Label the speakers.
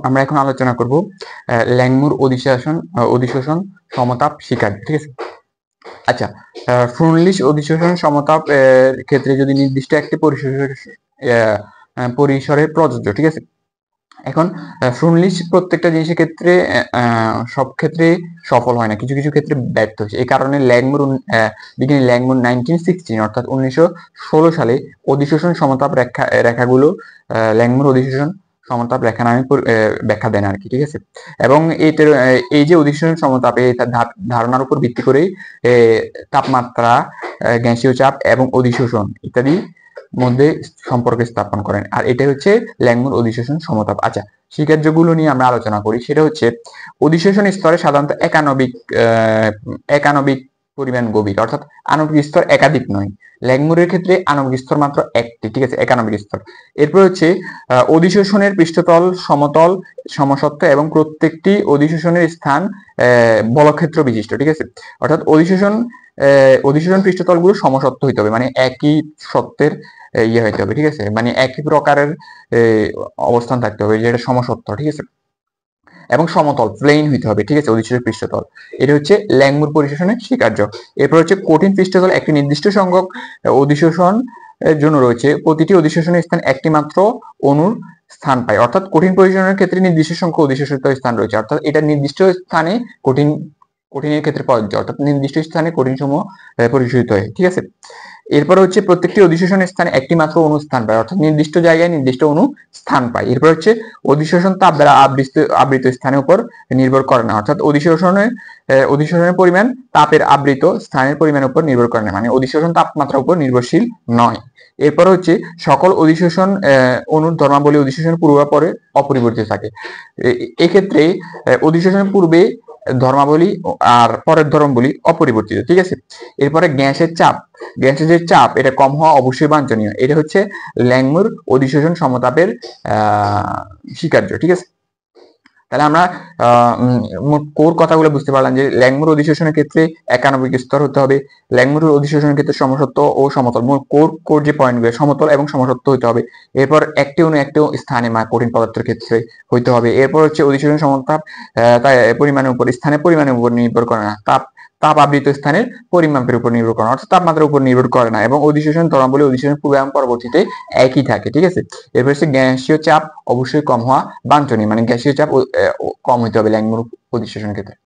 Speaker 1: আমরা এখন আলোচনা করব ল্যাংমুর অধিশোষণ সমতাপ শিকার, ঠিক আছে। আচ্ছা, ফ্রুনলিশ অধিশোষণ সমতাপ ক্ষেত্রে যদি নির্দিষ্ট একটি পরিসরে প্রযোজ্য, ঠিক আছে। এখন ফ্রুনলিশ প্রত্যেকটা জিনিসের ক্ষেত্রে সব ক্ষেত্রে সফল হয় না, কিছু কিছু ক্ষেত্রে ব্যর্থ হয়েছে। এই কারণে বিজ্ঞানী ল্যাংমুর 1916 অর্থাৎ 1916 সালে অধিশোষণ সমতাপ রেখাগুলো ল্যাংমুর অধিশোষণ সমতাপ রেখা নামে ব্যাখ্যা দেন আর কি, ঠিক আছে। এবং এই যে অধিশোষণ সমতাপ এই ধারণার উপর ভিত্তি করে তাপমাত্রা, গ্যাসীয় চাপ এবং অধিশোষণ ইত্যাদি মধ্যে সম্পর্ক স্থাপন করেন। আর এটা হচ্ছে ল্যাংমুর অধিশোষণ সমতাপ। আচ্ছা, স্বীকার্যগুলো নিয়ে আমরা আলোচনা করি। সেটা হচ্ছে অধিশোষণ স্তরে সাধারণত একানবিক পরিমাণ গভীর, অর্থাৎ আণবিক স্তর একাধিক নয়। ল্যাংমুরের ক্ষেত্রে আণবিক স্তর মাত্র একটি, ঠিক আছে, একানবিক স্তর। এরপর হচ্ছে অধিশোষণের পৃষ্ঠতল সমতল সমসত্ব এবং প্রত্যেকটি অধিশোষণের স্থান বলক্ষেত্র বিশিষ্ট, ঠিক আছে। অর্থাৎ অধিশোষণ পৃষ্ঠতলগুলো সমসত্ব হইতে হবে, মানে একই সত্ত্বের ইয়ে হইতে হবে, ঠিক আছে, মানে একই প্রকারের অবস্থান থাকতে হবে, যেটা সমসত্ব, ঠিক আছে, এবং সমতল প্লেন হইতে হবে, ঠিক আছে, অধিশোষণ পৃষ্ঠতল। এটা হচ্ছে ল্যাংমুর পরিশোষণের স্বীকার্য। এরপর হচ্ছে কঠিন পৃষ্ঠতল একটি নির্দিষ্ট সংখ্যক অধিশোষণ এর জন্য রয়েছে, প্রতিটি অধিশোষণের স্থান একটি মাত্র অণুর স্থান পায়। অর্থাৎ কঠিন পরিশোষণের ক্ষেত্রে নির্দিষ্ট সংখ্যক অধিশোষিত স্থান রয়েছে, অর্থাৎ এটা নির্দিষ্ট স্থানে কঠিনের ক্ষেত্রে প্রযোজ্য, অর্থাৎ নির্দিষ্ট স্থানে কঠিন সমূহ পরিশোষিত হয়, ঠিক আছে। এরপর হচ্ছে প্রত্যেকটি অধিশোষণের স্থানে একটি মাত্র অণু স্থান পায়, অর্থাৎ নির্দিষ্ট জায়গায় নির্দিষ্ট অণু স্থান পায়। এরপর হচ্ছে অধিশোষণ তাপ দ্বারা আবৃত স্থানের উপর নির্ভর করে না, অর্থাৎ অধিশোষণের পরিমাণ তাপের আবৃত স্থানের পরিমাণের উপর নির্ভর করে না, মানে অধিশোষণ তাপমাত্রার উপর নির্ভরশীল নয়। এরপর হচ্ছে সকল অধিশোষণ অণুর ধর্মাবলী অধিশোষণ পূর্বাপরে অপরিবর্তিত থাকে। এক্ষেত্রে অধিশোষণের পূর্বে ধর্মাবলী আর পরের ধর্মাবলী অপরিবর্তিত, ঠিক আছে। এরপরে গ্যাসের যে চাপ এটা কম হওয়া অবশ্যই বাঞ্ছনীয়। এটা হচ্ছে ল্যাংমুর অধিশোষণ সমতাপের স্বীকার্য, ঠিক আছে। তাহলে আমরা কোর কথাগুলো বুঝতে পারলাম যে ল্যাংমুর অধিশোষণের ক্ষেত্রে একানবিক স্তর হতে হবে, ল্যাংমুর অধিশোষণের ক্ষেত্রে সমসত্ব ও সমতল, কোর যে পয়েন্টগুলো সমতল এবং সমসত্ব হতে হবে। এরপর একটি স্থানে কঠিন পদার্থের ক্ষেত্রে হইতে হবে। এরপর হচ্ছে অধিশোষণ সমতাপ পরিমাণের উপর স্থানের পরিমাণের উপর নির্ভর করে না, তাপ আবৃত স্থানের পরিমাপের উপর নির্ভর করে না, অর্থাৎ তাপমাত্রার উপর নির্ভর করে না, এবং অধিশোষণ ধর্মাবলী অধিশোষণ পূর্বে এবং পরবর্তীতে একই থাকে, ঠিক আছে। এরপর হচ্ছে গ্যাসীয় চাপ অবশ্যই কম হওয়া বাঞ্ছনীয়, মানে গ্যাসীয় চাপ কম হইতে হবে ল্যাংমুর অধিশোষণের ক্ষেত্রে।